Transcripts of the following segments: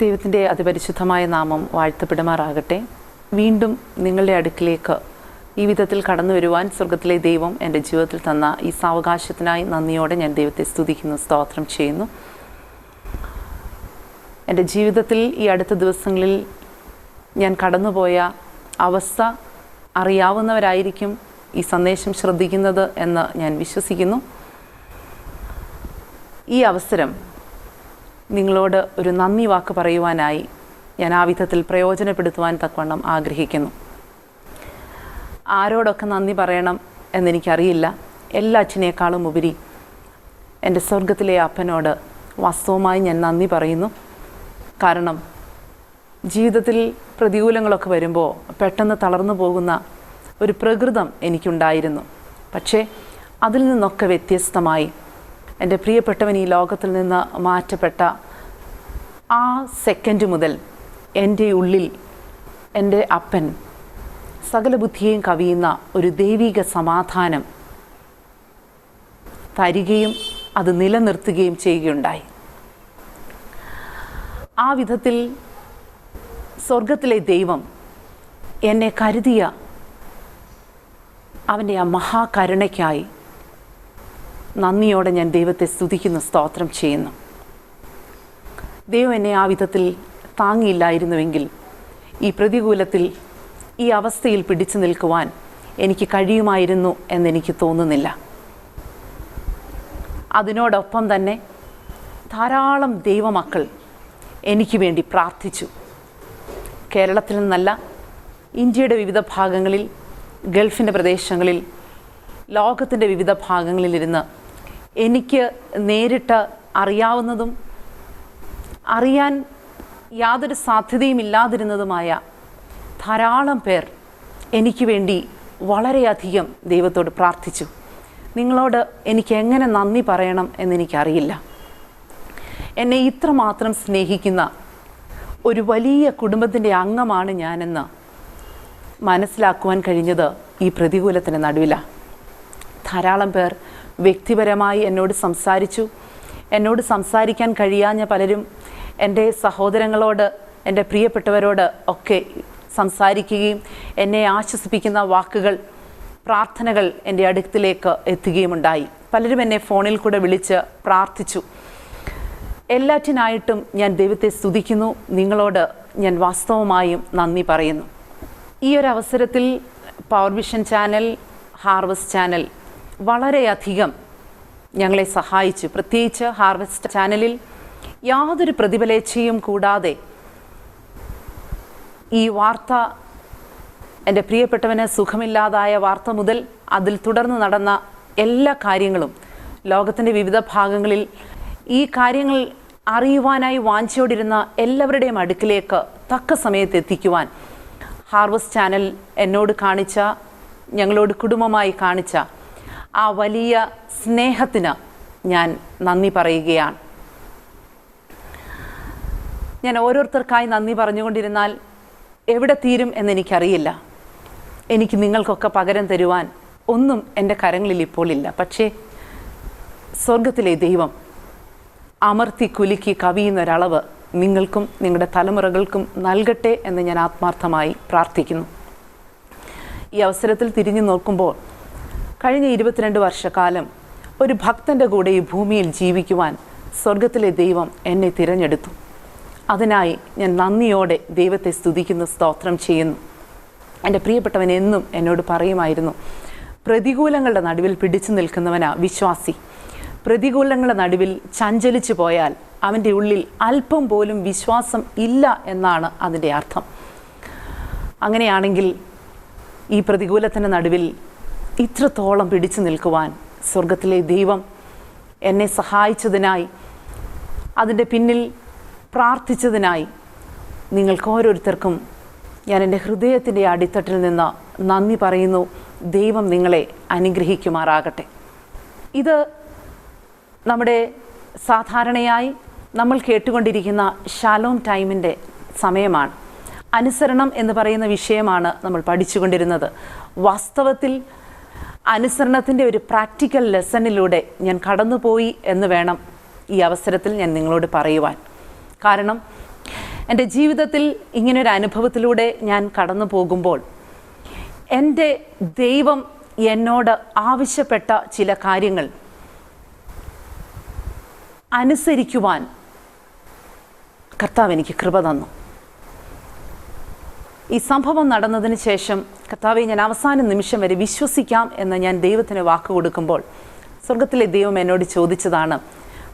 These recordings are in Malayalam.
ദൈവത്തിൻ്റെ അതിപരിശുദ്ധമായ നാമം വാഴ്ത്തപ്പെടുമാറാകട്ടെ. വീണ്ടും നിങ്ങളുടെ അടുക്കിലേക്ക് ഈ വിധത്തിൽ കടന്നു വരുവാൻ സ്വർഗത്തിലെ ദൈവം എൻ്റെ ജീവിതത്തിൽ തന്ന ഈ സാവകാശത്തിനായി നന്ദിയോടെ ഞാൻ ദൈവത്തെ സ്തുതിക്കുന്നു, സ്തോത്രം ചെയ്യുന്നു. എൻ്റെ ജീവിതത്തിൽ ഈ അടുത്ത ദിവസങ്ങളിൽ ഞാൻ കടന്നുപോയ അവസ്ഥ അറിയാവുന്നവരായിരിക്കും ഈ സന്ദേശം ശ്രദ്ധിക്കുന്നത് എന്ന് ഞാൻ വിശ്വസിക്കുന്നു. ഈ അവസരം നിങ്ങളോട് ഒരു നന്ദി വാക്ക് പറയുവാനായി ഞാൻ ആ വിധത്തിൽ പ്രയോജനപ്പെടുത്തുവാൻ തക്കവണ്ണം ആഗ്രഹിക്കുന്നു. ആരോടൊക്കെ നന്ദി പറയണം എന്നെനിക്കറിയില്ല. എല്ലാറ്റിനേക്കാളും ഉപരി എൻ്റെ സ്വർഗത്തിലെ അപ്പനോട് വാസ്തവമായി ഞാൻ നന്ദി പറയുന്നു. കാരണം ജീവിതത്തിൽ പ്രതികൂലങ്ങളൊക്കെ വരുമ്പോൾ പെട്ടെന്ന് തളർന്നു പോകുന്ന ഒരു പ്രകൃതം എനിക്കുണ്ടായിരുന്നു. പക്ഷേ അതിൽ നിന്നൊക്കെ വ്യത്യസ്തമായി എൻ്റെ പ്രിയപ്പെട്ടവൻ ഈ ലോകത്തിൽ നിന്ന് മാറ്റപ്പെട്ട ആ സെക്കൻഡ് മുതൽ എൻ്റെ ഉള്ളിൽ എൻ്റെ അപ്പൻ സകല ബുദ്ധിയെയും കവിയുന്ന ഒരു ദൈവിക സമാധാനം തരികയും അത് നിലനിർത്തുകയും ചെയ്യുകയുണ്ടായി. ആ വിധത്തിൽ സ്വർഗത്തിലെ ദൈവം എന്നെ കരുതിയ അവൻ്റെ ആ മഹാകരുണയ്ക്കായി നന്ദിയോടെ ഞാൻ ദൈവത്തെ സ്തുതിക്കുന്നു, സ്തോത്രം ചെയ്യുന്നു. ദൈവം എന്നെ ആ വിധത്തിൽ താങ്ങിയില്ലായിരുന്നുവെങ്കിൽ ഈ പ്രതികൂലത്തിൽ ഈ അവസ്ഥയിൽ പിടിച്ചു നിൽക്കുവാൻ എനിക്ക് കഴിയുമായിരുന്നു എന്നെനിക്ക് തോന്നുന്നില്ല. അതിനോടൊപ്പം തന്നെ ധാരാളം ദൈവമക്കൾ എനിക്ക് വേണ്ടി പ്രാർത്ഥിച്ചു. കേരളത്തിൽ നിന്നല്ല, ഇന്ത്യയുടെ വിവിധ ഭാഗങ്ങളിൽ, ഗൾഫിൻ്റെ പ്രദേശങ്ങളിൽ, ലോകത്തിൻ്റെ വിവിധ ഭാഗങ്ങളിലിരുന്ന് എനിക്ക് നേരിട്ട് അറിയാവുന്നതും അറിയാൻ യാതൊരു സാധ്യതയും ഇല്ലാതിരുന്നതുമായ ധാരാളം പേർ എനിക്ക് വേണ്ടി വളരെയധികം ദൈവത്തോട് പ്രാർത്ഥിച്ചു. നിങ്ങളോട് എനിക്ക് എങ്ങനെ നന്ദി പറയണം എന്നെനിക്കറിയില്ല. എന്നെ ഇത്രമാത്രം സ്നേഹിക്കുന്ന ഒരു വലിയ കുടുംബത്തിൻ്റെ അംഗമാണ് ഞാനെന്ന് മനസ്സിലാക്കുവാൻ കഴിഞ്ഞത് ഈ പ്രതികൂലത്തിന് നടുവിലാണ്. ധാരാളം പേർ വ്യക്തിപരമായി എന്നോട് സംസാരിച്ചു. എന്നോട് സംസാരിക്കാൻ കഴിയാഞ്ഞ പലരും എൻ്റെ സഹോദരങ്ങളോട്, എൻ്റെ പ്രിയപ്പെട്ടവരോട് ഒക്കെ സംസാരിക്കുകയും എന്നെ ആശ്വസിപ്പിക്കുന്ന വാക്കുകൾ, പ്രാർത്ഥനകൾ എൻ്റെ അടുത്തിലേക്ക് എത്തുകയുമുണ്ടായി. പലരും എന്നെ ഫോണിൽ കൂടെ വിളിച്ച് പ്രാർത്ഥിച്ചു. എല്ലാറ്റിനായിട്ടും ഞാൻ ദൈവത്തെ സ്തുതിക്കുന്നു. നിങ്ങളോട് ഞാൻ വാസ്തവമായും നന്ദി പറയുന്നു. ഈ ഒരു അവസരത്തിൽ power vision channel, harvest channel വളരെയധികം ഞങ്ങളെ സഹായിച്ചു. പ്രത്യേകിച്ച് ഹാർവസ്റ്റ് ചാനലിൽ യാതൊരു പ്രതിഫലേച്ഛയും കൂടാതെ ഈ വാർത്ത, എൻ്റെ പ്രിയപ്പെട്ടവന് സുഖമില്ലാതായ വാർത്ത മുതൽ അതിൽ തുടർന്ന് നടന്ന എല്ലാ കാര്യങ്ങളും, ലോകത്തിൻ്റെ വിവിധ ഭാഗങ്ങളിൽ ഈ കാര്യങ്ങൾ അറിയുവാനായി വാഞ്ചയോടിരുന്ന എല്ലാവരുടെയും അടുക്കിലേക്ക് തക്ക സമയത്ത് എത്തിക്കുവാൻ ഹാർവസ്റ്റ് ചാനൽ എന്നോട് കാണിച്ച, ഞങ്ങളോട് കുടുംബമായി കാണിച്ച ആ വലിയ സ്നേഹത്തിന് ഞാൻ നന്ദി പറയുകയാണ്. ഞാൻ ഓരോരുത്തർക്കായി നന്ദി പറഞ്ഞുകൊണ്ടിരുന്നാൽ എവിടെ തീരും എന്നെനിക്കറിയില്ല. എനിക്ക് നിങ്ങൾക്കൊക്കെ പകരം തരുവാൻ ഒന്നും എൻ്റെ കരങ്ങളിൽ ഇപ്പോൾ ഇല്ല. പക്ഷേ സ്വർഗത്തിലെ ദൈവം അമർത്തി കുലുക്കി കവിയുന്നൊരളവ് നിങ്ങൾക്കും നിങ്ങളുടെ തലമുറകൾക്കും നൽകട്ടെ എന്ന് ഞാൻ ആത്മാർത്ഥമായി പ്രാർത്ഥിക്കുന്നു. ഈ അവസരത്തിൽ തിരിഞ്ഞു നോക്കുമ്പോൾ കഴിഞ്ഞ 22 വർഷക്കാലം ഒരു ഭക്തൻ്റെ കൂടെ ഈ ഭൂമിയിൽ ജീവിക്കുവാൻ സ്വർഗത്തിലെ ദൈവം എന്നെ തിരഞ്ഞെടുത്തു. അതിനായി ഞാൻ നന്ദിയോടെ ദൈവത്തെ സ്തുതിക്കുന്നു, സ്തോത്രം ചെയ്യുന്നു. എൻ്റെ പ്രിയപ്പെട്ടവൻ എന്നും എന്നോട് പറയുമായിരുന്നു, പ്രതികൂലങ്ങളുടെ നടുവിൽ പിടിച്ചു നിൽക്കുന്നവനാ വിശ്വാസി. പ്രതികൂലങ്ങളുടെ നടുവിൽ ചഞ്ചലിച്ചു പോയാൽ അവൻ്റെ ഉള്ളിൽ അല്പം പോലും വിശ്വാസം ഇല്ല എന്നാണ് അതിൻ്റെ അർത്ഥം. അങ്ങനെയാണെങ്കിൽ ഈ പ്രതികൂലത്തിൻ്റെ നടുവിൽ ഇത്രത്തോളം പിടിച്ചു നിൽക്കുവാൻ സ്വർഗത്തിലെ ദൈവം എന്നെ സഹായിച്ചതിനായി, അതിൻ്റെ പിന്നിൽ പ്രാർത്ഥിച്ചതിനായി നിങ്ങൾക്ക് ഓരോരുത്തർക്കും ഞാൻ എൻ്റെ ഹൃദയത്തിൻ്റെ അടിത്തട്ടിൽ നിന്ന് നന്ദി പറയുന്നു. ദൈവം നിങ്ങളെ അനുഗ്രഹിക്കുമാറാകട്ടെ. ഇത് നമ്മുടെ സാധാരണയായി നമ്മൾ കേട്ടുകൊണ്ടിരിക്കുന്ന ഷാലോം ടൈമിൻ്റെ സമയമാണ്. അനുസരണം എന്ന് പറയുന്ന വിഷയമാണ് നമ്മൾ പഠിച്ചുകൊണ്ടിരുന്നത്. വാസ്തവത്തിൽ അനുസരണത്തിൻ്റെ ഒരു പ്രാക്ടിക്കൽ ലെസണിലൂടെ ഞാൻ കടന്നുപോയി എന്ന് വേണം ഈ അവസരത്തിൽ ഞാൻ നിങ്ങളോട് പറയുവാൻ. കാരണം എൻ്റെ ജീവിതത്തിൽ ഇങ്ങനൊരു അനുഭവത്തിലൂടെ ഞാൻ കടന്നു പോകുമ്പോൾ എൻ്റെ ദൈവം എന്നോട് ആവശ്യപ്പെട്ട ചില കാര്യങ്ങൾ അനുസരിക്കുവാൻ കർത്താവ് എനിക്ക് കൃപ തന്നു. ഈ സംഭവം നടന്നതിന് ശേഷം കർത്താവെ, ഞാൻ അവസാന നിമിഷം വരെ വിശ്വസിക്കാം എന്ന് ഞാൻ ദൈവത്തിന് വാക്ക് കൊടുക്കുമ്പോൾ സ്വർഗത്തിലെ ദൈവം എന്നോട് ചോദിച്ചതാണ്,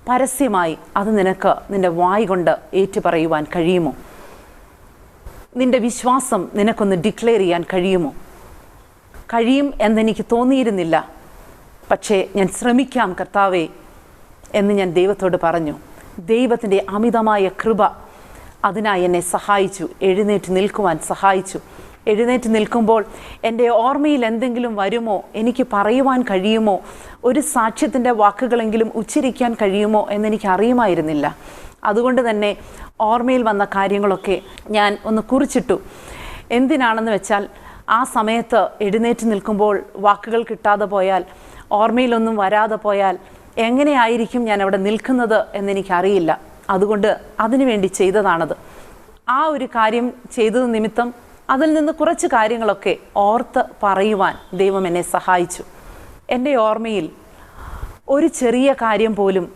പരസ്യമായി അത് നിനക്ക് നിൻ്റെ വായ് കൊണ്ട് ഏറ്റുപറയുവാൻ കഴിയുമോ? നിൻ്റെ വിശ്വാസം നിനക്കൊന്ന് ഡിക്ലെയർ ചെയ്യാൻ കഴിയുമോ? കഴിയും എന്നെനിക്ക് തോന്നിയിരുന്നില്ല, പക്ഷേ ഞാൻ ശ്രമിക്കാം കർത്താവേ എന്ന് ഞാൻ ദൈവത്തോട് പറഞ്ഞു. ദൈവത്തിൻ്റെ അമിതമായ കൃപ അതിനായി എന്നെ സഹായിച്ചു, എഴുന്നേറ്റ് നിൽക്കുവാൻ സഹായിച്ചു. എഴുന്നേറ്റ് നിൽക്കുമ്പോൾ എൻ്റെ ഓർമ്മയിൽ എന്തെങ്കിലും വരുമോ, എനിക്ക് പറയുവാൻ കഴിയുമോ, ഒരു സാക്ഷ്യത്തിൻ്റെ വാക്കുകളെങ്കിലും ഉച്ചരിക്കാൻ കഴിയുമോ എന്നെനിക്ക് അറിയുമായിരുന്നില്ല. അതുകൊണ്ട് തന്നെ ഓർമ്മയിൽ വന്ന കാര്യങ്ങളൊക്കെ ഞാൻ ഒന്ന് കുറിച്ചിട്ടു. എന്തിനാണെന്ന് വെച്ചാൽ, ആ സമയത്ത് എഴുന്നേറ്റ് നിൽക്കുമ്പോൾ വാക്കുകൾ കിട്ടാതെ പോയാൽ, ഓർമ്മയിലൊന്നും വരാതെ പോയാൽ എങ്ങനെയായിരിക്കും ഞാൻ അവിടെ നിൽക്കുന്നത് എന്നെനിക്കറിയില്ല. അതുകൊണ്ട് അതിനുവേണ്ടി ചെയ്തതാണത്. ആ ഒരു കാര്യം ചെയ്തത് നിമിത്തം അതിൽ നിന്ന് കുറച്ച് കാര്യങ്ങളൊക്കെ ഓർത്ത് പറയുവാൻ ദൈവം എന്നെ സഹായിച്ചു. എൻ്റെ ഓർമ്മയിൽ ഒരു ചെറിയ കാര്യം പോലും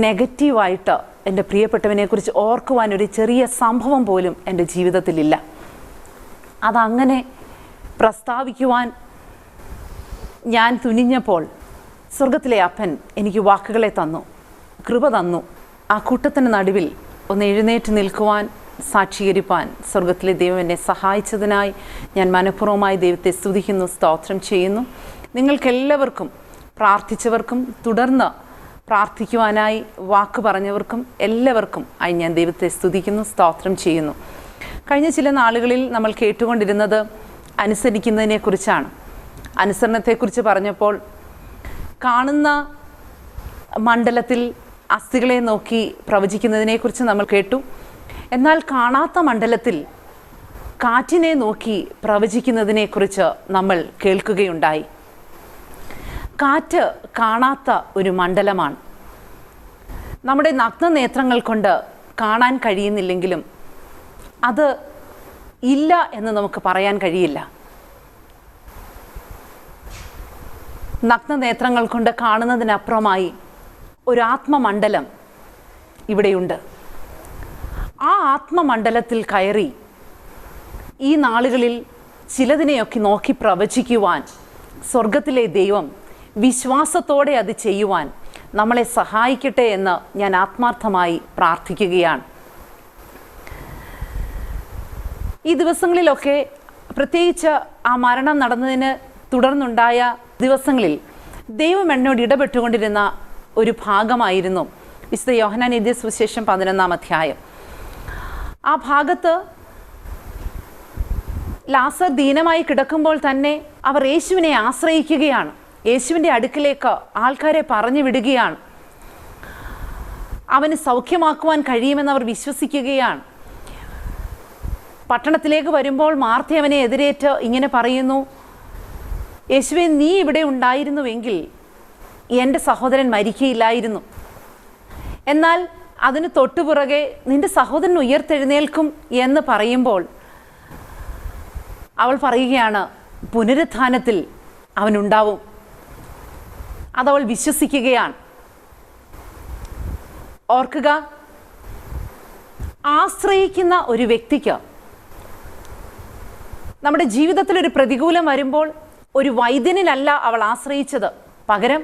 നെഗറ്റീവായിട്ട് എൻ്റെ പ്രിയപ്പെട്ടവനെക്കുറിച്ച് ഓർക്കുവാൻ ഒരു ചെറിയ സംഭവം പോലും എൻ്റെ ജീവിതത്തിലില്ല. അതങ്ങനെ പ്രസ്താവിക്കുവാൻ ഞാൻ തുനിഞ്ഞപ്പോൾ സ്വർഗത്തിലെ അപ്പൻ എനിക്ക് വാക്കുകളെ തന്നു, കൃപ തന്നു. ആ കൂട്ടത്തിന് നടുവിൽ ഒന്ന് എഴുന്നേറ്റ് നിൽക്കുവാൻ, സാക്ഷീകരിപ്പാൻ സ്വർഗത്തിലെ ദൈവം എന്നെ സഹായിച്ചതിനായി ഞാൻ മനഃപൂർവ്വമായി ദൈവത്തെ സ്തുതിക്കുന്നു, സ്തോത്രം ചെയ്യുന്നു. നിങ്ങൾക്കെല്ലാവർക്കും, പ്രാർത്ഥിച്ചവർക്കും തുടർന്ന് പ്രാർത്ഥിക്കുവാനായി വാക്ക് പറഞ്ഞവർക്കും എല്ലാവർക്കും ആയി ഞാൻ ദൈവത്തെ സ്തുതിക്കുന്നു, സ്തോത്രം ചെയ്യുന്നു. കഴിഞ്ഞ ചില നാളുകളിൽ നമ്മൾ കേട്ടുകൊണ്ടിരുന്നത് അനുസരിക്കുന്നതിനെക്കുറിച്ചാണ്. അനുസരണത്തെക്കുറിച്ച് പറഞ്ഞപ്പോൾ കാണുന്ന മണ്ഡലത്തിൽ അസ്ഥികളെ നോക്കി പ്രവചിക്കുന്നതിനെക്കുറിച്ച് നമ്മൾ കേട്ടു. എന്നാൽ കാണാത്ത മണ്ഡലത്തിൽ കാറ്റിനെ നോക്കി പ്രവചിക്കുന്നതിനെക്കുറിച്ച് നമ്മൾ കേൾക്കുകയുണ്ടായി. കാറ്റ് കാണാത്ത ഒരു മണ്ഡലമാണ്. നമ്മുടെ നഗ്നനേത്രങ്ങൾ കൊണ്ട് കാണാൻ കഴിയുന്നില്ലെങ്കിലും അത് ഇല്ല എന്ന് നമുക്ക് പറയാൻ കഴിയില്ല. നഗ്നനേത്രങ്ങൾ കൊണ്ട് കാണുന്നതിനപ്പുറമായി ഒരു ആത്മമണ്ഡലം ഇവിടെയുണ്ട്. ആ ആത്മമണ്ഡലത്തിൽ കയറി ഈ നാളുകളിൽ ചിലതിനെയൊക്കെ നോക്കി പ്രവചിക്കുവാൻ സ്വർഗത്തിലെ ദൈവം വിശ്വാസത്തോടെ അത് ചെയ്യുവാൻ നമ്മളെ സഹായിക്കട്ടെ എന്ന് ഞാൻ ആത്മാർത്ഥമായി പ്രാർത്ഥിക്കുകയാണ്. ഈ ദിവസങ്ങളിലൊക്കെ, പ്രത്യേകിച്ച് ആ മരണം നടന്നതിന് തുടർന്നുണ്ടായ ദിവസങ്ങളിൽ ദൈവം എന്നോട് ഇടപെട്ടുകൊണ്ടിരുന്ന ഒരു ഭാഗമായിരുന്നു വിശുദ്ധ യോഹന്നാൻ എഴുതിയ സുവിശേഷം 11-ാം അധ്യായം. ആ ഭാഗത്ത് ലാസർ ദീനമായി കിടക്കുമ്പോൾ തന്നെ അവർ യേശുവിനെ ആശ്രയിക്കുകയാണ്. യേശുവിൻ്റെ അടുക്കിലേക്ക് ആൾക്കാരെ പറഞ്ഞു വിടുകയാണ്. അവന് സൗഖ്യമാക്കുവാൻ കഴിയുമെന്ന് അവർ വിശ്വസിക്കുകയാണ്. പട്ടണത്തിലേക്ക് വരുമ്പോൾ മാർത്ത അവനെ എതിരേറ്റ് ഇങ്ങനെ പറയുന്നു, യേശുവേ, നീ ഇവിടെ ഉണ്ടായിരുന്നുവെങ്കിൽ എൻ്റെ സഹോദരൻ മരിക്കയില്ലായിരുന്നു. എന്നാൽ അതിന് തൊട്ടുപുറകെ നിന്റെ സഹോദരൻ ഉയർത്തെഴുന്നേൽക്കും എന്ന് പറയുമ്പോൾ അവൾ പറയുകയാണ്, പുനരുത്ഥാനത്തിൽ അവനുണ്ടാവും. അതവൾ വിശ്വസിക്കുകയാണ്. ഓർക്കുക, ആശ്രയിക്കുന്ന ഒരു വ്യക്തിക്ക് നമ്മുടെ ജീവിതത്തിൽ ഒരു പ്രതികൂലം വരുമ്പോൾ ഒരു വൈദ്യനിലല്ല അവൾ ആശ്രയിച്ചത്, പകരം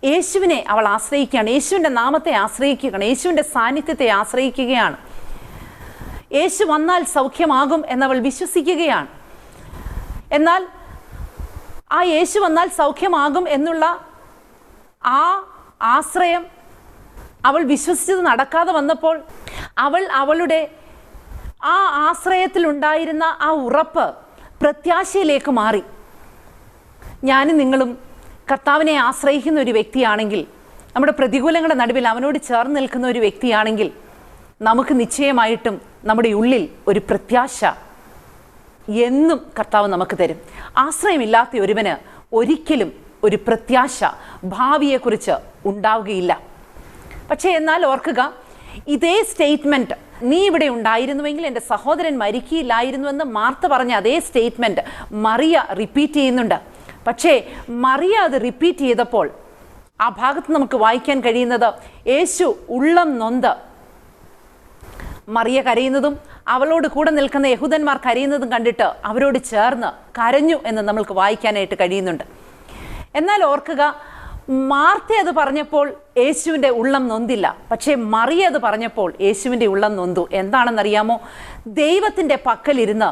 യേശുവിനെ അവൾ ആശ്രയിക്കുകയാണ്. യേശുവിൻ്റെ നാമത്തെ ആശ്രയിക്കുകയാണ്. യേശുവിൻ്റെ സാന്നിധ്യത്തെ ആശ്രയിക്കുകയാണ്. യേശു വന്നാൽ സൗഖ്യമാകും എന്നവൾ വിശ്വസിക്കുകയാണ്. എന്നാൽ ആ യേശു വന്നാൽ സൗഖ്യമാകും എന്നുള്ള ആ ആശ്രയം അവൾ വിശ്വസിച്ചത് നടക്കാതെ വന്നപ്പോൾ അവളുടെ ആ ആശ്രയത്തിലുണ്ടായിരുന്ന ആ ഉറപ്പ് പ്രത്യാശയിലേക്ക് മാറി. ഞാനും നിങ്ങളും കർത്താവിനെ ആശ്രയിക്കുന്ന ഒരു വ്യക്തിയാണെങ്കിൽ, നമ്മുടെ പ്രതികൂലങ്ങളുടെ നടുവിൽ അവനോട് ചേർന്ന് നിൽക്കുന്ന ഒരു വ്യക്തിയാണെങ്കിൽ, നമുക്ക് നിശ്ചയമായിട്ടും നമ്മുടെ ഉള്ളിൽ ഒരു പ്രത്യാശ എന്നും കർത്താവ് നമുക്ക് തരും. ആശ്രയമില്ലാത്ത ഒരുവന് ഒരിക്കലും ഒരു പ്രത്യാശ ഭാവിയെക്കുറിച്ച് ഉണ്ടാവുകയില്ല. പക്ഷേ എന്നാൽ ഓർക്കുക, ഇതേ സ്റ്റേറ്റ്മെൻറ്റ് നീ ഇവിടെ ഉണ്ടായിരുന്നുവെങ്കിൽ എൻ്റെ സഹോദരൻ മരിക്കില്ലായിരുന്നുവെന്ന് മാർത്ത പറഞ്ഞ അതേ സ്റ്റേറ്റ്മെൻറ്റ് മറിയ റിപ്പീറ്റ് ചെയ്യുന്നുണ്ട്. പക്ഷേ മറിയ അത് റിപ്പീറ്റ് ചെയ്തപ്പോൾ ആ ഭാഗത്ത് നമുക്ക് വായിക്കാൻ കഴിയുന്നത് യേശു ഉള്ളം നൊന്ത് മറിയ കരയുന്നതും അവളോട് കൂടെ നിൽക്കുന്ന യഹൂദന്മാർ കരയുന്നതും കണ്ടിട്ട് അവരോട് ചേർന്ന് കരഞ്ഞു എന്ന് നമ്മൾക്ക് വായിക്കാനായിട്ട് കഴിയുന്നുണ്ട്. എന്നാൽ ഓർക്കുക, മാർത്ത അത് പറഞ്ഞപ്പോൾ യേശുവിൻ്റെ ഉള്ളം നൊന്തില്ല. പക്ഷേ മറിയ അത് പറഞ്ഞപ്പോൾ യേശുവിൻ്റെ ഉള്ളം നൊന്തു. എന്താണെന്നറിയാമോ? ദൈവത്തിൻ്റെ പക്കലിരുന്ന്,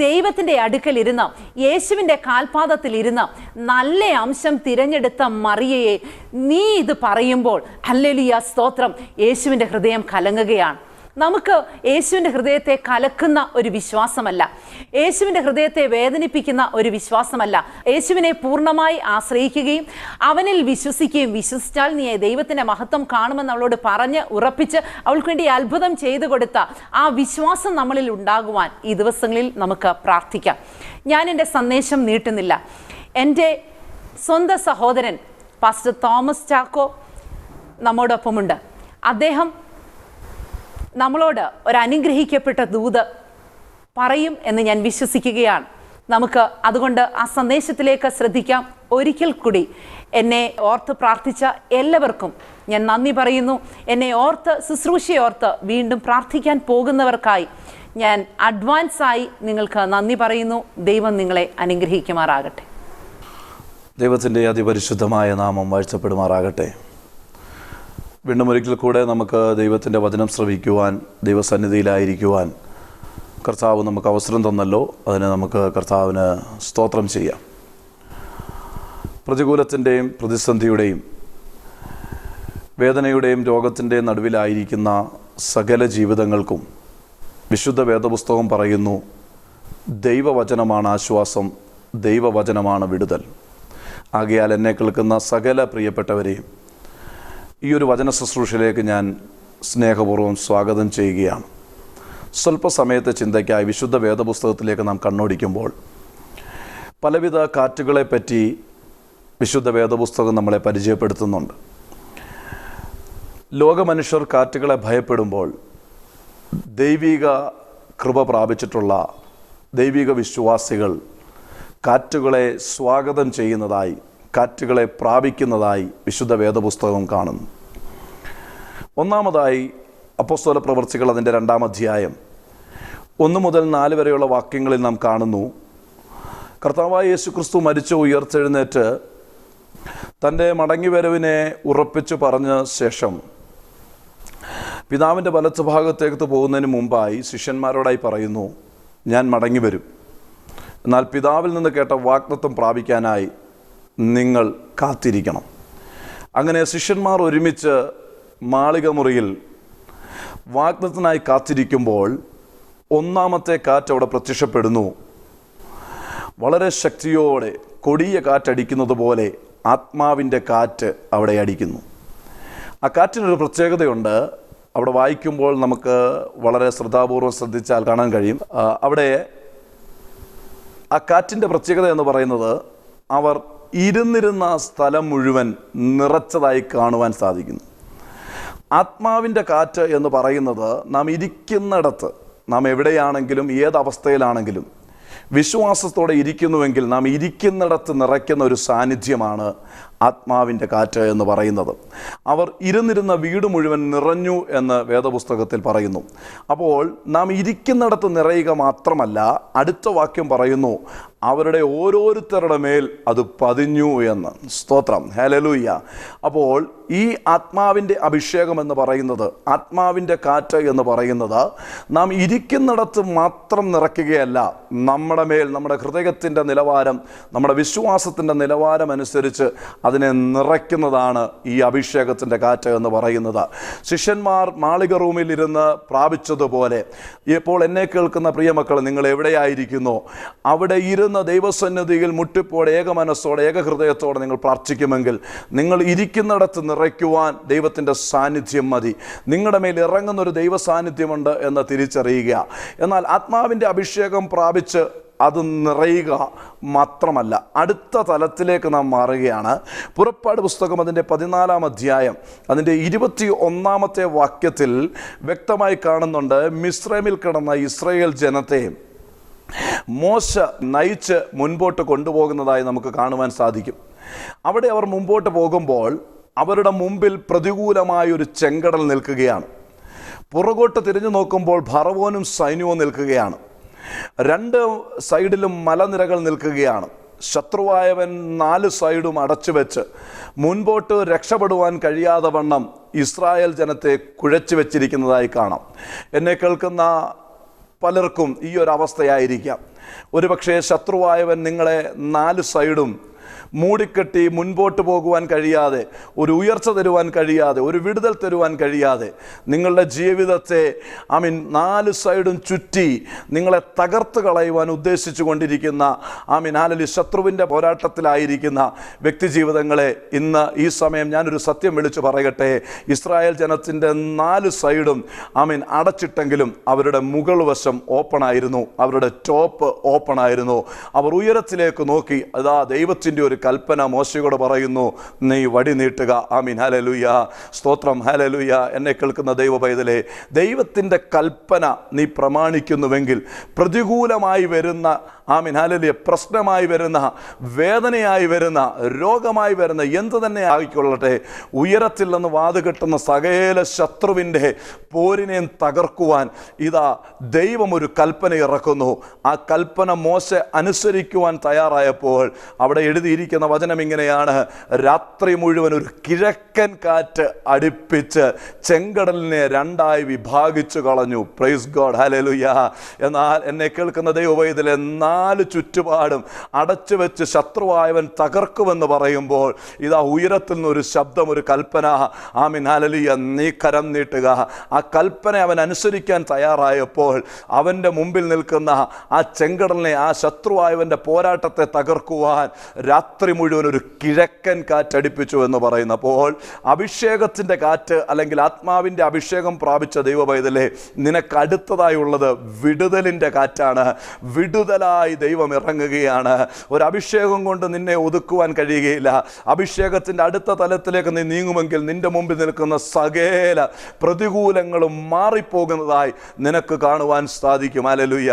ദൈവത്തിൻ്റെ അടുക്കലിരുന്ന്, യേശുവിൻ്റെ കാൽപാദത്തിലിരുന്ന് നല്ല അംശം തിരഞ്ഞെടുത്ത മറിയയെ നീ ഇത് പറയുമ്പോൾ ഹല്ലേലൂയ സ്തോത്രം, യേശുവിൻ്റെ ഹൃദയം കലങ്ങുകയാണ്. നമുക്ക് യേശുവിൻ്റെ ഹൃദയത്തെ കലക്കുന്ന ഒരു വിശ്വാസമല്ല, യേശുവിൻ്റെ ഹൃദയത്തെ വേദനിപ്പിക്കുന്ന ഒരു വിശ്വാസമല്ല. യേശുവിനെ പൂർണ്ണമായി ആശ്രയിക്കുകയും അവനിൽ വിശ്വസിക്കുകയും, വിശ്വസിച്ചാൽ നീ ദൈവത്തിൻ്റെ മഹത്വം കാണുമെന്ന് അവളോട് പറഞ്ഞ് ഉറപ്പിച്ച് അവൾക്ക് വേണ്ടി അത്ഭുതം ചെയ്തു കൊടുത്ത ആ വിശ്വാസം നമ്മളിൽ ഉണ്ടാകുവാൻ ഈ ദിവസങ്ങളിൽ നമുക്ക് പ്രാർത്ഥിക്കാം. ഞാൻ എൻ്റെ സന്ദേശം നീട്ടുന്നില്ല. എൻ്റെ സ്വന്തം സഹോദരൻ പാസ്റ്റർ തോമസ് ചാക്കോ നമ്മോടൊപ്പമുണ്ട്. അദ്ദേഹം നമ്മളോട് ഒരു അനുഗ്രഹിക്കപ്പെട്ട ദൂത് പറയും എന്ന് ഞാൻ വിശ്വസിക്കുകയാണ്. നമുക്ക് അതുകൊണ്ട് ആ സന്ദേശത്തിലേക്ക് ശ്രദ്ധിക്കാം. ഒരിക്കൽ കൂടി എന്നെ ഓർത്ത് പ്രാർത്ഥിച്ച എല്ലാവർക്കും ഞാൻ നന്ദി പറയുന്നു. എന്നെ ഓർത്ത്, ശുശ്രൂഷയോർത്ത് വീണ്ടും പ്രാർത്ഥിക്കാൻ പോകുന്നവർക്കായി ഞാൻ അഡ്വാൻസായി നിങ്ങൾക്ക് നന്ദി പറയുന്നു. ദൈവം നിങ്ങളെ അനുഗ്രഹിക്കുമാറാകട്ടെ. ദൈവത്തിൻ്റെ അതിപരിശുദ്ധമായ നാമം വാഴ്ത്തപ്പെടുമാറാകട്ടെ. വീണ്ടും ഒരിക്കൽ കൂടെ നമുക്ക് ദൈവത്തിൻ്റെ വചനം ശ്രവിക്കുവാൻ, ദൈവസന്നിധിയിലായിരിക്കുവാൻ കർത്താവ് നമുക്ക് അവസരം തന്നല്ലോ. അതിന് നമുക്ക് കർത്താവിന് സ്തോത്രം ചെയ്യാം. പ്രതികൂലത്തിൻ്റെയും പ്രതിസന്ധിയുടെയും വേദനയുടെയും രോഗത്തിൻ്റെയും നടുവിലായിരിക്കുന്ന സകല ജീവിതങ്ങൾക്കും വിശുദ്ധ വേദപുസ്തകം പറയുന്നു, ദൈവവചനമാണ് ആശ്വാസം, ദൈവവചനമാണ് വിടുതൽ. ആകയാൽ എന്നെ കേൾക്കുന്ന സകല പ്രിയപ്പെട്ടവരെയും ഈ ഒരു വചന ശുശ്രൂഷയിലേക്ക് ഞാൻ സ്നേഹപൂർവ്വം സ്വാഗതം ചെയ്യുകയാണ്. സ്വല്പസമയത്തെ ചിന്തയ്ക്കായി വിശുദ്ധ വേദപുസ്തകത്തിലേക്ക് നാം കണ്ണോടിക്കുമ്പോൾ പലവിധ കാറ്റുകളെപ്പറ്റി വിശുദ്ധ വേദപുസ്തകം നമ്മളെ പരിചയപ്പെടുത്തുന്നുണ്ട്. ലോകമനുഷ്യർ കാറ്റുകളെ ഭയപ്പെടുമ്പോൾ ദൈവിക കൃപ പ്രാപിച്ചിട്ടുള്ള ദൈവിക വിശ്വാസികൾ കാറ്റുകളെ സ്വാഗതം ചെയ്യുന്നതായി, കാറ്റുകളെ പ്രാപിക്കുന്നതായി വിശുദ്ധ വേദപുസ്തകം കാണുന്നു. ഒന്നാമതായി അപ്പോസ്തല പ്രവൃത്തികൾ അതിൻ്റെ 2-ാം അധ്യായം 1 മുതൽ 4 വരെയുള്ള വാക്യങ്ങളിൽ നാം കാണുന്നു, കർത്താവായ യേശുക്രിസ്തു മരിച്ചു ഉയർത്തെഴുന്നേറ്റ് തൻ്റെ മടങ്ങിവരവിനെ ഉറപ്പിച്ചു പറഞ്ഞ ശേഷം പിതാവിൻ്റെ വലത്തുഭാഗത്തേക്ക് പോകുന്നതിന് മുമ്പായി ശിഷ്യന്മാരോടായി പറയുന്നു, ഞാൻ മടങ്ങി വരും, എന്നാൽ പിതാവിൽ നിന്ന് കേട്ട വാഗ്ദത്തം പ്രാപിക്കാനായി നിങ്ങൾ കാത്തിരിക്കണം. അങ്ങനെ ശിഷ്യന്മാർ ഒരുമിച്ച് മാളിക മുറിയിൽ വാഗ്ദത്തത്തിനായി കാത്തിരിക്കുമ്പോൾ ഒന്നാമത്തെ കാറ്റ് അവിടെ പ്രത്യക്ഷപ്പെടുന്നു. വളരെ ശക്തിയോടെ കൊടിയ കാറ്റടിക്കുന്നത് പോലെ ആത്മാവിൻ്റെ കാറ്റ് അവിടെ അടിക്കുന്നു. ആ കാറ്റിനൊരു പ്രത്യേകതയുണ്ട്. അവിടെ വായിക്കുമ്പോൾ നമുക്ക് വളരെ ശ്രദ്ധാപൂർവം ശ്രദ്ധിച്ചാൽ കാണാൻ കഴിയും. അവിടെ ആ കാറ്റിൻ്റെ പ്രത്യേകത എന്ന് പറയുന്നത് അവർ ഇരുന്നിരുന്ന സ്ഥലം മുഴുവൻ നിറച്ചതായി കാണുവാൻ സാധിക്കുന്നു. ആത്മാവിൻ്റെ കാറ്റ് എന്ന് പറയുന്നത് നാം ഇരിക്കുന്നിടത്ത്, നാം എവിടെയാണെങ്കിലും ഏതവസ്ഥയിലാണെങ്കിലും വിശ്വാസത്തോടെ ഇരിക്കുന്നുവെങ്കിൽ നാം ഇരിക്കുന്നിടത്ത് നിറയ്ക്കുന്ന ഒരു സാന്നിധ്യമാണ് ആത്മാവിൻ്റെ കാറ്റ് എന്ന് പറയുന്നത്. അവർ ഇരുന്നിരുന്ന വീട് മുഴുവൻ നിറഞ്ഞു എന്ന് വേദപുസ്തകത്തിൽ പറയുന്നു. അപ്പോൾ നാം ഇരിക്കുന്നിടത്ത് നിറയുക മാത്രമല്ല, അടുത്ത വാക്യം പറയുന്നു, അവരുടെ ഓരോരുത്തരുടെ മേൽ അത് പതിഞ്ഞു എന്ന്. സ്തോത്രം, ഹല്ലേലൂയ. അപ്പോൾ ഈ ആത്മാവിൻ്റെ അഭിഷേകം എന്ന് പറയുന്നത്, ആത്മാവിൻ്റെ കാറ്റ് എന്ന് പറയുന്നത് നാം ഇരിക്കുന്നിടത്ത് മാത്രം നിറയ്ക്കുകയല്ല, നമ്മുടെ മേൽ, നമ്മുടെ ഹൃദയത്തിൻ്റെ നിലവാരം, നമ്മുടെ വിശ്വാസത്തിൻ്റെ നിലവാരം അനുസരിച്ച് അതിനെ നിറയ്ക്കുന്നതാണ് ഈ അഭിഷേകത്തിൻ്റെ കാറ്റ് എന്ന് പറയുന്നത്. ശിഷ്യന്മാർ മാളിക റൂമിൽ ഇരുന്ന് പ്രാപിച്ചതുപോലെ ഇപ്പോൾ എന്നെ കേൾക്കുന്ന പ്രിയമക്കൾ, നിങ്ങൾ എവിടെയായിരിക്കുന്നോ അവിടെ ഇരുന്ന് ദൈവസന്നിധിയിൽ മുട്ടിപ്പോടെ ഏകമനസ്സോടെ ഏകഹൃദയത്തോടെ നിങ്ങൾ പ്രാർത്ഥിക്കുമെങ്കിൽ നിങ്ങൾ ഇരിക്കുന്നിടത്ത് നിറയ്ക്കുവാൻ ദൈവത്തിൻ്റെ സാന്നിധ്യം മതി. നിങ്ങളുടെ മേൽ ഇറങ്ങുന്നൊരു ദൈവ സാന്നിധ്യമുണ്ട് എന്ന് തിരിച്ചറിയുക. എന്നാൽ ആത്മാവിൻ്റെ അഭിഷേകം പ്രാപിച്ച് അത് നിറയുക മാത്രമല്ല, അടുത്ത തലത്തിലേക്ക് നാം മാറുകയാണ്. പുറപ്പാട് പുസ്തകം അതിൻ്റെ 14-ാം അധ്യായം അതിൻ്റെ 21-ാമത്തെ വാക്യത്തിൽ വ്യക്തമായി കാണുന്നുണ്ട്, മിസ്രൈമിൽ കിടന്ന ഇസ്രായേൽ ജനത്തെ മോശ നയിച്ച് മുൻപോട്ട് കൊണ്ടുപോകുന്നതായി നമുക്ക് കാണുവാൻ സാധിക്കും. അവിടെ അവർ മുമ്പോട്ട് പോകുമ്പോൾ അവരുടെ മുമ്പിൽ പ്രതികൂലമായൊരു ചെങ്കടൽ നിൽക്കുകയാണ്. പുറകോട്ട് തിരിഞ്ഞു നോക്കുമ്പോൾ ഫറവോനും സൈന്യവും നിൽക്കുകയാണ്. രണ്ട് സൈഡിലും മലനിരകൾ നിൽക്കുകയാണ്. ശത്രുവായവൻ 4 സൈഡും അടച്ചു വെച്ച് മുൻപോട്ട് രക്ഷപ്പെടുവാൻ കഴിയാതെ വണ്ണം ഇസ്രായേൽ ജനത്തെ കുഴച്ചു വെച്ചിരിക്കുന്നതായി കാണാം. എന്നെ കേൾക്കുന്ന പലർക്കും ഈ ഒരു അവസ്ഥയായിരിക്കാം. ഒരുപക്ഷെ ശത്രുവായവൻ നിങ്ങളെ 4 സൈഡും മൂടിക്കെട്ടി മുൻപോട്ട് പോകുവാൻ കഴിയാതെ, ഒരു ഉയർച്ച തരുവാൻ കഴിയാതെ, ഒരു വിടുതൽ തരുവാൻ കഴിയാതെ, നിങ്ങളുടെ ജീവിതത്തെ 4 സൈഡും ചുറ്റി നിങ്ങളെ തകർത്ത് കളയുവാൻ ഉദ്ദേശിച്ചു കൊണ്ടിരിക്കുന്ന ശത്രുവിൻ്റെ പോരാട്ടത്തിലായിരിക്കുന്ന വ്യക്തി ജീവിതങ്ങളെ ഇന്ന് ഈ സമയം ഞാനൊരു സത്യം വിളിച്ചു പറയട്ടെ. ഇസ്രായേൽ ജനത്തിൻ്റെ 4 സൈഡും അടച്ചിട്ടെങ്കിലും അവരുടെ മുകൾ വശം ഓപ്പണായിരുന്നു, അവരുടെ ടോപ്പ് ഓപ്പണായിരുന്നു. അവർ ഉയരത്തിലേക്ക് നോക്കി. അതാ ദൈവത്തിൻ്റെ ഒരു കൽപ്പന മോശയോട് പറയുന്നു, നീ വടി നീട്ടുക. ആമീൻ, ഹല്ലേലൂയ, സ്തോത്രം, ഹല്ലേലൂയ. എന്നെ കേൾക്കുന്ന ദൈവ പൈതലേ, ദൈവത്തിൻ്റെ കൽപ്പന നീ പ്രമാണിക്കുന്നുവെങ്കിൽ പ്രതികൂലമായി വരുന്ന ഹല്ലേലൂയ പ്രശ്നമായി വരുന്ന, വേദനയായി വരുന്ന, രോഗമായി വരുന്ന എന്ത് തന്നെ ആയിക്കൊള്ളട്ടെ, ഉയരത്തിൽ നിന്ന് വാതുകെട്ടുന്ന സകല ശത്രുവിൻ്റെ പോരിനെയും തകർക്കുവാൻ ഇതാ ദൈവം ഒരു കൽപ്പന ഇറക്കുന്നു. ആ കൽപ്പന മോശ അനുസരിക്കുവാൻ തയ്യാറായപ്പോൾ അവിടെ എഴുതിയിരിക്കുന്ന വചനം ഇങ്ങനെയാണ്, രാത്രി മുഴുവൻ ഒരു കിഴക്കൻ കാറ്റ് അടുപ്പിച്ച് ചെങ്കടലിനെ 2ആയി വിഭാഗിച്ചു കളഞ്ഞു. Praise God, hallelujah. എന്നാൽ എന്നെ കേൾക്കുന്ന ദൈവപൈതലേ, 4 ചുറ്റുപാടും അടച്ചു വെച്ച് ശത്രുവായവൻ തകർക്കുമെന്ന് പറയുമ്പോൾ ഇതാ ഉയരത്തിൽ നിന്നൊരു ശബ്ദം, ഒരു കൽപ്പന. ആമീൻ, ഹല്ലേലൂയ, നീ കരം നീട്ടുക. ആ കൽപ്പന അവൻ അനുസരിക്കാൻ തയ്യാറായപ്പോൾ അവൻ്റെ മുമ്പിൽ നിൽക്കുന്ന ആ ചെങ്കടലിനെ, ആ ശത്രുവായവൻ്റെ പോരാട്ടത്തെ തകർക്കുവാൻ രാത്രി മുഴുവൻ ഒരു കിഴക്കൻ കാറ്റടിപ്പിച്ചു എന്ന് പറയുന്നപ്പോൾ അഭിഷേകത്തിൻ്റെ കാറ്റ് അല്ലെങ്കിൽ ആത്മാവിൻ്റെ അഭിഷേകം പ്രാപിച്ച ദൈവ പൈതലേ, നിനക്ക് അടുത്തതായുള്ളത് വിടുതലിൻ്റെ കാറ്റാണ്. വിടുതലായി ദൈവം ഇറങ്ങുകയാണ്. ഒരു അഭിഷേകം കൊണ്ട് നിന്നെ ഒതുക്കുവാൻ കഴിയുകയില്ല. അഭിഷേകത്തിൻ്റെ അടുത്ത തലത്തിലേക്ക് നീ നീങ്ങുമെങ്കിൽ നിന്റെ മുമ്പിൽ നിൽക്കുന്ന സകല പ്രതികൂലങ്ങളും മാറിപ്പോകുന്നതായി നിനക്ക് കാണുവാൻ സാധിക്കും. ഹല്ലേലൂയ.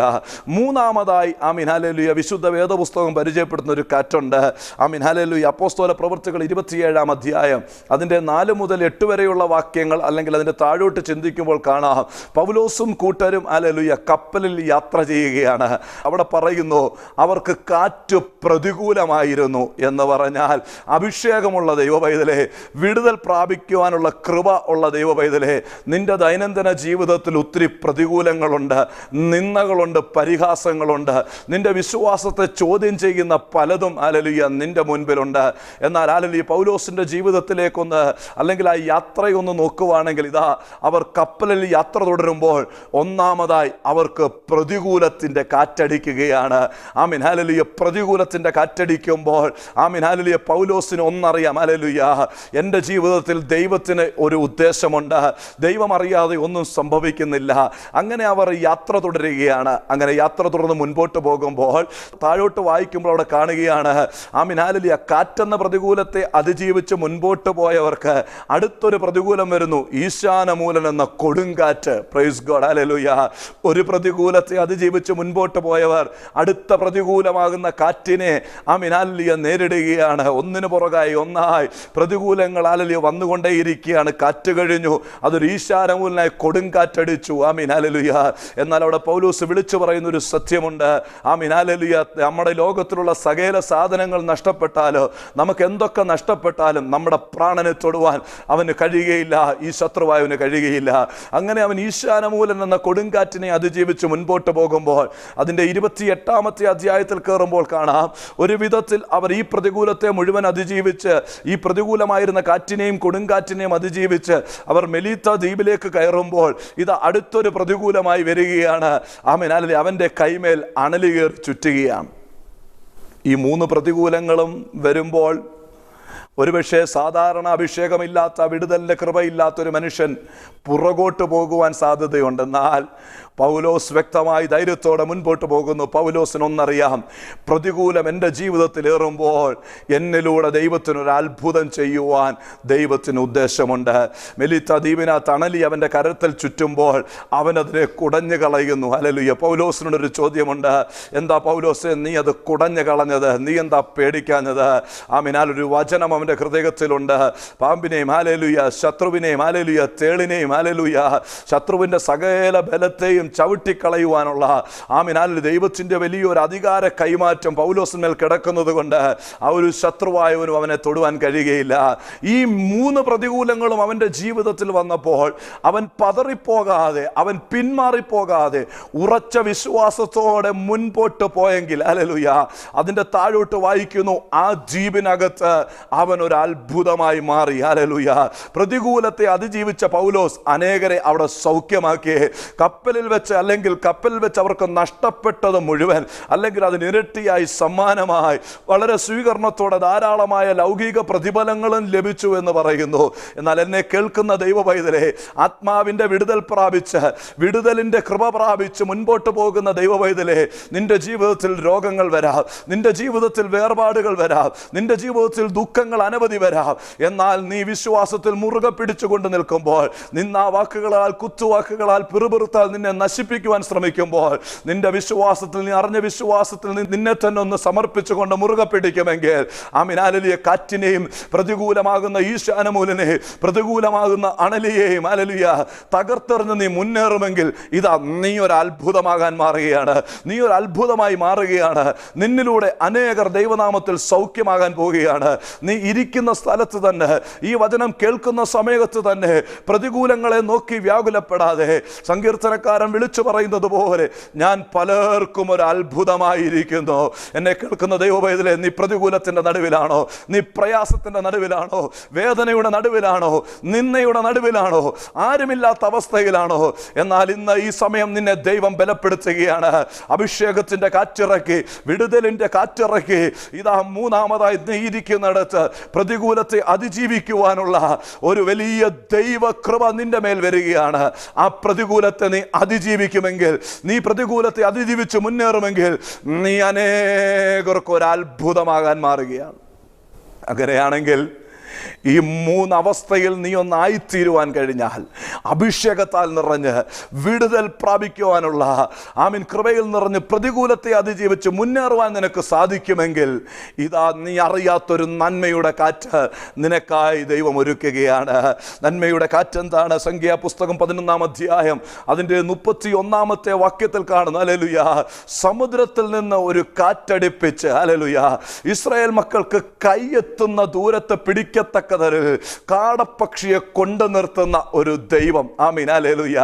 മൂന്നാമതായി ഹല്ലേലൂയ, വിശുദ്ധ വേദപുസ്തകം പരിചയപ്പെടുത്തുന്ന ഒരു കാറ്റുണ്ട്. ഹല്ലേലൂയ. അപ്പോസ്തല പ്രവൃത്തികൾ 27-ാം അധ്യായം അതിൻ്റെ 4 മുതൽ 8 വരെയുള്ള വാക്യങ്ങൾ അല്ലെങ്കിൽ അതിൻ്റെ താഴോട്ട് ചിന്തിക്കുമ്പോൾ കാണാം, പൗലോസും കൂട്ടരും ഹല്ലേലൂയ കപ്പലിൽ യാത്ര ചെയ്യുകയാണ്. അവിടെ പറയുന്നു, അവർക്ക് കാറ്റ് പ്രതികൂലമായിരുന്നു എന്ന് പറഞ്ഞാൽ അഭിഷേകമുള്ള ദൈവ പൈതലേ, വിടുതൽ പ്രാപിക്കുവാനുള്ള കൃപ ഉള്ള ദൈവ പൈതലേ, നിന്റെ ദൈനംദിന ജീവിതത്തിൽ ഒത്തിരി പ്രതികൂലങ്ങളുണ്ട്, നിന്ദകളുണ്ട്, പരിഹാസങ്ങളുണ്ട്, നിന്റെ വിശ്വാസത്തെ ചോദ്യം ചെയ്യുന്ന പലതും ഹല്ലേലൂയ നിന്റെ മുൻപിലുണ്ട്. എന്നാൽ ഹല്ലേലൂയ പൗലോസിൻ്റെ ജീവിതത്തിലേക്കൊന്ന് അല്ലെങ്കിൽ ആ യാത്രയൊന്ന് നോക്കുവാണെങ്കിൽ ഇതാ അവർ കപ്പലിൽ യാത്ര തുടരുമ്പോൾ ഒന്നാമതായി അവർക്ക് പ്രതികൂലത്തിൻ്റെ കാറ്റടിക്കുകയാണ്. ആമീൻ, ഹല്ലേലൂയ. പ്രതികൂലത്തിൻ്റെ കാറ്റടിക്കുമ്പോൾ ആമീൻ, ഹല്ലേലൂയ, പൗലോസിന് ഒന്നറിയാം, ഹല്ലേലൂയ, എൻ്റെ ജീവിതത്തിൽ ദൈവത്തിന് ഒരു ഉദ്ദേശമുണ്ട്, ദൈവം അറിയാതെ ഒന്നും സംഭവിക്കുന്നില്ല. അങ്ങനെ അവർ യാത്ര തുടരുകയാണ്. അങ്ങനെ യാത്ര തുടർന്ന് മുൻപോട്ട് പോകുമ്പോൾ താഴോട്ട് വായിക്കുമ്പോൾ അവിടെ കാണുകയാണ്, ആമീൻ, ഹല്ലേലൂയ, കാറ്റെന്ന പ്രതികൂലത്തെ അതിജീവിച്ച് മുൻപോട്ട് പോയവർക്ക് അടുത്തൊരു പ്രതികൂലം വരുന്നു, ഈശാനമൂലൻ എന്ന കൊടുങ്കാറ്റ്. Praise God, hallelujah. ഒരു പ്രതികൂലത്തെ അതിജീവിച്ച് മുൻപോട്ട് പോയവർ അടുത്ത പ്രതികൂലമാകുന്ന കാറ്റിനെ ആമീൻ, ഹല്ലേലൂയ നേരിടുകയാണ്. ഒന്നിനു പുറകായി ഒന്നായി പ്രതികൂലങ്ങൾ ഹല്ലേലൂയ വന്നുകൊണ്ടേയിരിക്കുകയാണ്. കാറ്റ് കഴിഞ്ഞു, അതൊരു ഈശാനമൂലനായി കൊടുങ്കാറ്റടിച്ചു. ആമീൻ, ഹല്ലേലൂയ. എന്നാൽ അവിടെ പൗലോസ് വിളിച്ചു പറയുന്ന ഒരു സത്യമുണ്ട്. ആമീൻ, ഹല്ലേലൂയ, നമ്മുടെ ലോകത്തിലുള്ള സകല സാധനങ്ങൾ നഷ്ടപ്പെട്ടാലോ, നമുക്ക് എന്തൊക്കെ നഷ്ടപ്പെട്ടാലും നമ്മുടെ പ്രാണനെ തൊടുവാൻ അവന് കഴിയുകയില്ല, ഈ ശത്രുവായവന് കഴിയുകയില്ല. അങ്ങനെ അവൻ ഈശാനമൂലൻ എന്ന കൊടുങ്കാറ്റിനെ അതിജീവിച്ച് മുൻപോട്ട് പോകുമ്പോൾ അതിൻ്റെ 28-ാമത്തെ അധ്യായത്തിൽ കയറുമ്പോൾ കാണാം, ഒരു വിധത്തിൽ അവർ ഈ പ്രതികൂലത്തെ മുഴുവൻ അതിജീവിച്ച്, ഈ പ്രതികൂലമായിരുന്ന കാറ്റിനെയും കൊടുങ്കാറ്റിനെയും അതിജീവിച്ച് അവർ മെലീത്ത ദ്വീപിലേക്ക് കയറുമ്പോൾ ഇത് അടുത്തൊരു പ്രതികൂലമായി വരികയാണ്. ആമീൻ, ഹല്ലേലൂയ, അവൻ്റെ കൈമേൽ അണലികേറി ചുറ്റുകയാണ്. ഈ 3 പ്രതികൂലങ്ങളും വരുമ്പോൾ ഒരുപക്ഷെ സാധാരണ അഭിഷേകമില്ലാത്ത, വിടുതലിൻ്റെ കൃപയില്ലാത്തൊരു മനുഷ്യൻ പുറകോട്ട് പോകുവാൻ സാധ്യതയുണ്ട്. എന്നാൽ പൗലോസ് വ്യക്തമായി ധൈര്യത്തോടെ മുൻപോട്ട് പോകുന്നു. പൗലോസിനൊന്നറിയാം, പ്രതികൂലം എൻ്റെ ജീവിതത്തിൽ ഏറുമ്പോൾ എന്നിലൂടെ ദൈവത്തിനൊരു അത്ഭുതം ചെയ്യുവാൻ ദൈവത്തിന് ഉദ്ദേശമുണ്ട്. മെലിത്ത ദ്വീപിന തണലി അവൻ്റെ കരത്തിൽ ചുറ്റുമ്പോൾ അവനതിനെ കുടഞ്ഞു കളയുന്നു. ഹല്ലേലൂയ. പൗലോസിനോടൊരു ചോദ്യമുണ്ട്, എന്താ പൗലോസേ നീ അത് കുടഞ്ഞു കളഞ്ഞത്? നീ എന്താ പേടിക്കാഞ്ഞത്? ആമേനാൽ ഒരു വചനം അവൻ്റെ ഹൃദയത്തിലുണ്ട്. പാമ്പിനെയും ഹല്ലേലൂയ, ശത്രുവിനെയും ഹല്ലേലൂയ, തേളിനെയും ഹല്ലേലൂയ, ശത്രുവിൻ്റെ സകല ബലത്തെയും ചവിട്ടിക്കളയുവാനുള്ള ആമേനാൽ ദൈവത്തിൻ്റെ വലിയൊരു അധികാര കൈമാറ്റം പൗലോസിന്മേൽ കിടക്കുന്നത് കൊണ്ട് ആ ഒരു ശത്രുവായവനും അവനെ തൊടുവാൻ കഴിയുകയില്ല. ഈ 3 പ്രതികൂലങ്ങളും അവൻ്റെ ജീവിതത്തിൽ വന്നപ്പോൾ അവൻ പതറിപ്പോകാതെ, അവൻ പിന്മാറിപ്പോകാതെ ഉറച്ച വിശ്വാസത്തോടെ മുൻപോട്ട് പോയെങ്കിൽ ഹല്ലേലൂയ, അതിൻ്റെ താഴോട്ട് വായിക്കുന്നു, ആ ദ്വീപിനകത്ത് അവൻ ഒരു അത്ഭുതമായി മാറി. ഹല്ലേലൂയ. പ്രതികൂലത്തെ അതിജീവിച്ച പൗലോസ് അനേകരെ അവിടെ സൗഖ്യമാക്കി. കപ്പലിൽ വെച്ച് അവർക്ക് നഷ്ടപ്പെട്ടത് മുഴുവൻ, അല്ലെങ്കിൽ അതിനിരട്ടിയായി സമ്മാനമായി വളരെ സ്വീകരണത്തോടെ ധാരാളമായ ലൗകിക പ്രതിഫലങ്ങളും ലഭിച്ചു എന്ന് പറയുന്നു. എന്നാൽ എന്നെ കേൾക്കുന്ന ദൈവ പൈതലേ, ആത്മാവിൻ്റെ വിടുതൽ പ്രാപിച്ച്, വിടുതലിൻ്റെ കൃപ പ്രാപിച്ച് മുൻപോട്ട് പോകുന്ന ദൈവ പൈതലേ, നിന്റെ ജീവിതത്തിൽ രോഗങ്ങൾ വരാം, നിന്റെ ജീവിതത്തിൽ വേർപാടുകൾ വരാം, നിന്റെ ജീവിതത്തിൽ ദുഃഖങ്ങൾ അനവധി വരാം. എന്നാൽ നീ വിശ്വാസത്തിൽ മുറുകെ പിടിച്ചുകൊണ്ട് നിൽക്കുമ്പോൾ, നിന്നാ വാക്കുകളാൽ, കുത്തുവാക്കുകളാൽ, പിറുപിറുത്താൽ നിന്നെ നശിപ്പിക്കുവാൻ ശ്രമിക്കുമ്പോൾ, നിന്റെ വിശ്വാസത്തിൽ, നീ അറിഞ്ഞ വിശ്വാസത്തിൽ നിന്നെ തന്നെ ഒന്ന് സമർപ്പിച്ചുകൊണ്ട് മുറുകെ പിടിക്കുമെങ്കിൽ, ആമേൻ ഹല്ലേലൂയ, കാറ്റിനെയും പ്രതികൂലമാകുന്ന ഈശാനമൂലനെ, പ്രതികൂലമാകുന്ന അണലിയെയും ഹല്ലേലൂയ തകർത്തെറിഞ്ഞ് നീ മുന്നേറുമെങ്കിൽ, ഇതാ നീ ഒരു അത്ഭുതമാകാൻ മാറുകയാണ്, നീ ഒരു അത്ഭുതമായി മാറുകയാണ്. നിന്നിലൂടെ അനേകർ ദൈവനാമത്തിൽ സൗഖ്യമാകാൻ പോവുകയാണ്. നീ ഇരിക്കുന്ന സ്ഥലത്ത് തന്നെ, ഈ വചനം കേൾക്കുന്ന സമയത്ത് തന്നെ പ്രതികൂലങ്ങളെ നോക്കി വ്യാകുലപ്പെടാതെ, സങ്കീർത്തനക്കാരൻ വിളിച്ചു പറയുന്നത് പോലെ, ഞാൻ പലർക്കും ഒരു അത്ഭുതമായിരിക്കുന്നു. എന്നെ കേൾക്കുന്ന ദൈവപൈതലേ, നീ പ്രതികൂലത്തിന്റെ നടുവിലാണോ? നീ പ്രയാസത്തിന്റെ നടുവിലാണോ? വേദനയുടെ നടുവിലാണോ? നിന്നയുടെ നടുവിലാണോ? ആരുമില്ലാത്ത അവസ്ഥയിലാണോ? എന്നാൽ ഇന്ന് ഈ സമയം നിന്നെ ദൈവം ബലപ്പെടുത്തുകയാണ്. അഭിഷേകത്തിന്റെ കാറ്റിറക്കി, വിടുതലിന്റെ കാറ്റിറക്കി. ഇതാ മൂന്നാമതായി നീ ഇരിക്കുന്നിടത്ത് പ്രതികൂലത്തെ അതിജീവിക്കുവാനുള്ള ഒരു വലിയ ദൈവകൃപ നിന്റെ മേൽ വരികയാണ്. ആ പ്രതികൂലത്തെ നീ അതിജീവിക്കുമെങ്കിൽ, നീ പ്രതികൂലത്തെ അതിജീവിച്ച് മുന്നേറുമെങ്കിൽ, നീ അനേകർക്ക് ഒരു അത്ഭുതമാകാൻ മാറുകയാണ്. അങ്ങനെയാണെങ്കിൽ ഈ 3 അവസ്ഥയിൽ നീ ഒന്നായിത്തീരുവാൻ കഴിഞ്ഞാൽ, അഭിഷേകത്താൽ നിറഞ്ഞ് വിടുതൽ പ്രാപിക്കുവാനുള്ള ആമീൻ കൃപയിൽ നിറഞ്ഞ് പ്രതികൂലത്തെ അതിജീവിച്ച് മുന്നേറുവാൻ നിനക്ക് സാധിക്കുമെങ്കിൽ, ഇതാ നീ അറിയാത്തൊരു നന്മയുടെ കാറ്റ് നിനക്കായി ദൈവം ഒരുക്കുകയാണ്. നന്മയുടെ കാറ്റ് എന്താണ്? സംഖ്യാപുസ്തകം 11-ാം അധ്യായം അതിൻ്റെ 31-ാമത്തെ വാക്യത്തിൽ കാണുന്നു. ഹല്ലേലൂയ. സമുദ്രത്തിൽ നിന്ന് ഒരു കാറ്റടിപ്പിച്ച്, ഹല്ലേലൂയ, ഇസ്രായേൽ മക്കൾക്ക് കൈയെത്തുന്ന ദൂരത്ത് പിടിക്കത്തക്ക കാടപ്പക്ഷിയെ കൊണ്ടു നിർത്തുന്ന ഒരു ദൈവം. ആമീൻ ഹല്ലേലൂയ.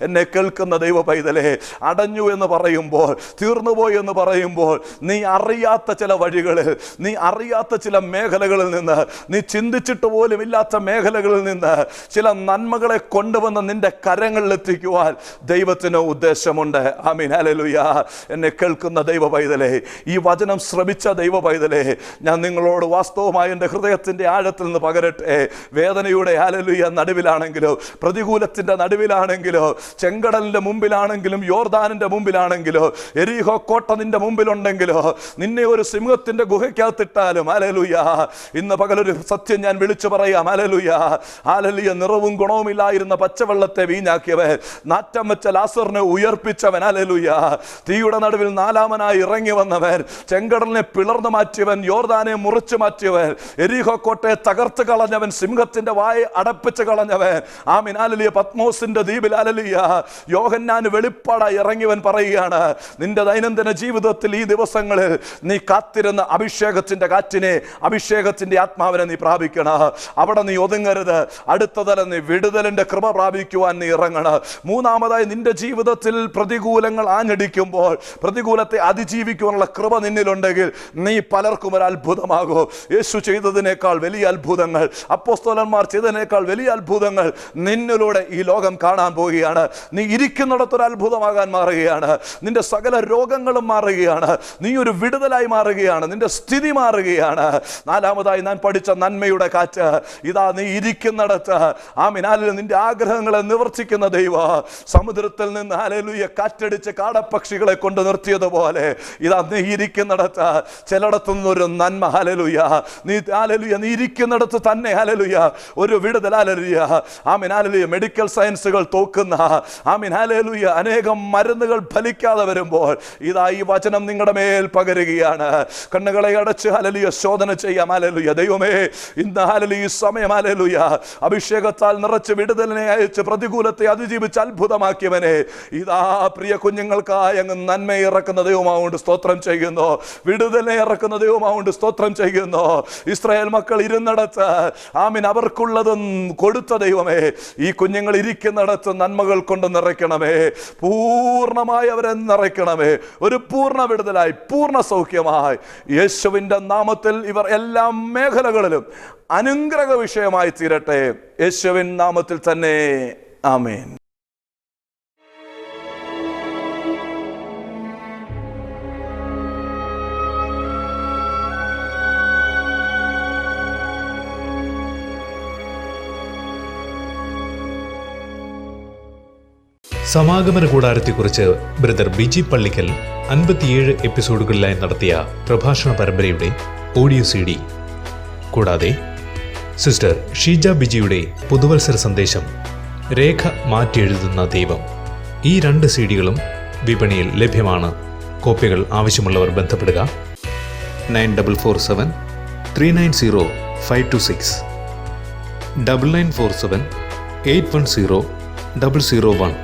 എന്നെ കേൾക്കുന്ന ദൈവ പൈതലേ, അടഞ്ഞു എന്ന് പറയുമ്പോൾ, തീർന്നുപോയി എന്ന് പറയുമ്പോൾ, നീ അറിയാത്ത ചില വഴികളിൽ, നീ അറിയാത്ത ചില മേഖലകളിൽ നിന്ന്, നീ ചിന്തിച്ചിട്ട് പോലും ഇല്ലാത്ത മേഖലകളിൽ നിന്ന് ചില നന്മകളെ കൊണ്ടുവന്ന് നിന്റെ കരങ്ങളിലെത്തിക്കുവാൻ ദൈവത്തിന് ഉദ്ദേശമുണ്ട്. ആമീൻ ഹല്ലേലൂയ. എന്നെ കേൾക്കുന്ന ദൈവ പൈതലേ, ഈ വചനം ശ്രമിച്ച ദൈവ പൈതലേ, ഞാൻ നിങ്ങളോട് വാസ്തവമായി എൻ്റെ ഹൃദയത്തിൻ്റെ ആഴത്തിൽ നിന്ന് പകരട്ടെ. വേദനയുടെ ഹല്ലേലൂയ നടുവിലാണെങ്കിലോ, പ്രതികൂലത്തിന്റെ നടുവിലാണെങ്കിലോ, ചെങ്കടലിന്റെ മുമ്പിലാണെങ്കിലും, യോർദാനിന്റെ മുമ്പിലാണെങ്കിലോ, എരീഹോ കോട്ട നിന്റെ മുമ്പിലുണ്ടെങ്കിലോ, നിന്നെ ഒരു സിംഹത്തിന്റെ ഗുഹയ്ക്കകത്തിട്ടാലും, ഹല്ലേലൂയ, ഇന്ന് പകലൊരു സത്യം ഞാൻ വിളിച്ചു പറയാം. Hallelujah, hallelujah. നിറവും ഗുണവും ഇല്ലായിരുന്ന പച്ചവെള്ളത്തെ വീഞ്ഞാക്കിയവൻ, നാറ്റം വെച്ച ലാസറിനെ ഉയർപ്പിച്ചവൻ, ഹല്ലേലൂയ, തീയുടെ നടുവിൽ 4-മനായി ഇറങ്ങി വന്നവൻ, ചെങ്കടലിനെ പിളർന്നു മാറ്റിയവൻ, യോർദാനെ മുറിച്ചു മാറ്റിയവൻ, എരീഹോ കോട്ടയെ തകർത്ത് കളഞ്ഞവൻ, സിംഹത്തിന്റെ വായ അടപ്പിച്ച് കളഞ്ഞവൻ, ആമീൻ ഹല്ലേലൂയ, പത്മോസിന്റെ ദ്വീപിൽ ഹല്ലേലൂയ യോഹന്നാന് വെളിപ്പാടായി ഇറങ്ങിയവൻ പറയുകയാണ്, നിന്റെ ദൈനംദിന ജീവിതത്തിൽ ഈ ദിവസങ്ങളിൽ നീ കാത്തിരുന്ന അഭിഷേകത്തിന്റെ കാറ്റിനെ, അഭിഷേകത്തിന്റെ ആത്മാവിനെ നീ പ്രാപിക്കണം. അവിടെ നീ ഒതുങ്ങരുത്. അടുത്ത തലം നീ വിടുതലിന്റെ കൃപ പ്രാപിക്കുവാൻ നീ ഇറങ്ങണം. മൂന്നാമതായി, നിന്റെ ജീവിതത്തിൽ പ്രതികൂലങ്ങൾ ആഞ്ഞടിക്കുമ്പോൾ പ്രതികൂലത്തെ അതിജീവിക്കുവാനുള്ള കൃപ നിന്നിലുണ്ടെങ്കിൽ നീ പലർക്കും ഒരു അത്ഭുതമാകും. യേശു ചെയ്തതിനേക്കാൾ വലിയ അത്ഭുതങ്ങൾ, അപ്പോസ്തലന്മാർ ചെയ്തതിനേക്കാൾ വലിയ അത്ഭുതങ്ങൾ നിന്നിലൂടെ ഈ ലോകം കാണാൻ പോവുകയാണ്. നീ ഇരിക്കുന്നിടത്തൊരു അത്ഭുതമാകാൻ മാറുകയാണ്. നിന്റെ സകല രോഗങ്ങളും മാറുകയാണ്. നീ ഒരു വിടുതലായി മാറുകയാണ്. നിന്റെ സ്ഥിതി മാറുകയാണ്. നാലാമതായി ഞാൻ പഠിച്ച നന്മയുടെ കാറ്റ്. ഇതാ നീ ഇരിക്കുന്നിടത്ത് ആമേൻ നിന്റെ ആഗ്രഹങ്ങളെ നിവർത്തിക്കുന്ന ദൈവ. സമുദ്രത്തിൽ നിന്ന് ഹല്ലേലൂയ കാറ്റടിച്ച് കാടപ്പക്ഷികളെ കൊണ്ട് നിർത്തിയതുപോലെ ഇതാ നീ ഇരിക്കുന്നിടത്ത് ചിലയിടത്തു നിന്നൊരു നന്മ ഹല്ലേലൂയ. നീ ഹല്ലേലൂയ നീ ഇരിക്കുന്നിടത്ത് തന്നെ ഹല്ലേലൂയ ഒരു വിടുതൽ ഹല്ലേലൂയ. Amen hallelujah. മെഡിക്കൽ സയൻസുകൾ തോക്കുന്ന ആമേൻ ഹല്ലേലൂയ അനേകം മരുന്നുകൾ ഫലിക്കാതെ വരുമ്പോൾ ഇതാ ഈ വചനം നിങ്ങളുടെ മേൽ പകരുകയാണ്. കണ്ണുകളെ അടച്ച് ഹല്ലേലൂയ ശോധന ചെയ്യാം. ഹല്ലേലൂയ. ദൈവമേ ഇന്ന് ഹല്ലേലൂയ ഈ സമയം ഹല്ലേലൂയ അഭിഷേകത്താൽ നിറച്ച് വിടുതലിനെ അയച്ച് പ്രതികൂലത്തെ അതിജീവിച്ച് അത്ഭുതമാക്കിയവനെ ഇതാ പ്രിയ കുഞ്ഞുങ്ങൾക്കായി അങ്ങ് നന്മ ഇറക്കുന്ന ദൈവമാവുകൊണ്ട് സ്തോത്രം ചെയ്യുന്നു. വിടുതലിനെ ഇറക്കുന്ന ദൈവമാവുകൊണ്ട് സ്തോത്രം ചെയ്യുന്നു. ഇസ്രായേൽ മക്കൾ ഇരുന്നിടത്ത് ആമീൻ അവർക്കുള്ളതും കൊടുത്ത ദൈവമേ ഈ കുഞ്ഞുങ്ങൾ ഇരിക്കുന്നിടത്ത് നന്മകൾ കൊണ്ട് നിറയ്ക്കണമേ. പൂർണ്ണമായി അവരെ നിറയ്ക്കണമേ. ഒരു പൂർണ്ണ വിടുതലായി പൂർണ്ണ സൗഖ്യമായി യേശുവിൻ്റെ നാമത്തിൽ ഇവർ എല്ലാ മേഖലകളിലും അനുഗ്രഹ വിഷയമായി തീരട്ടെ. യേശുവിൻ നാമത്തിൽ തന്നെ ആമേൻ. സമാഗമന കൂടാരത്തെക്കുറിച്ച് ബ്രദർ ബിജി പള്ളിക്കൽ 57 എപ്പിസോഡുകളിലായി നടത്തിയ പ്രഭാഷണ പരമ്പരയുടെ ഓഡിയോ CD, കൂടാതെ സിസ്റ്റർ ഷീജ ബിജിയുടെ പുതുവത്സര സന്ദേശം രേഖ മാറ്റിയെഴുതുന്ന ദൈവം, ഈ 2 CDകളും വിപണിയിൽ ലഭ്യമാണ്. കോപ്പികൾ ആവശ്യമുള്ളവർ ബന്ധപ്പെടുക 9447 390 526 9947 810 001.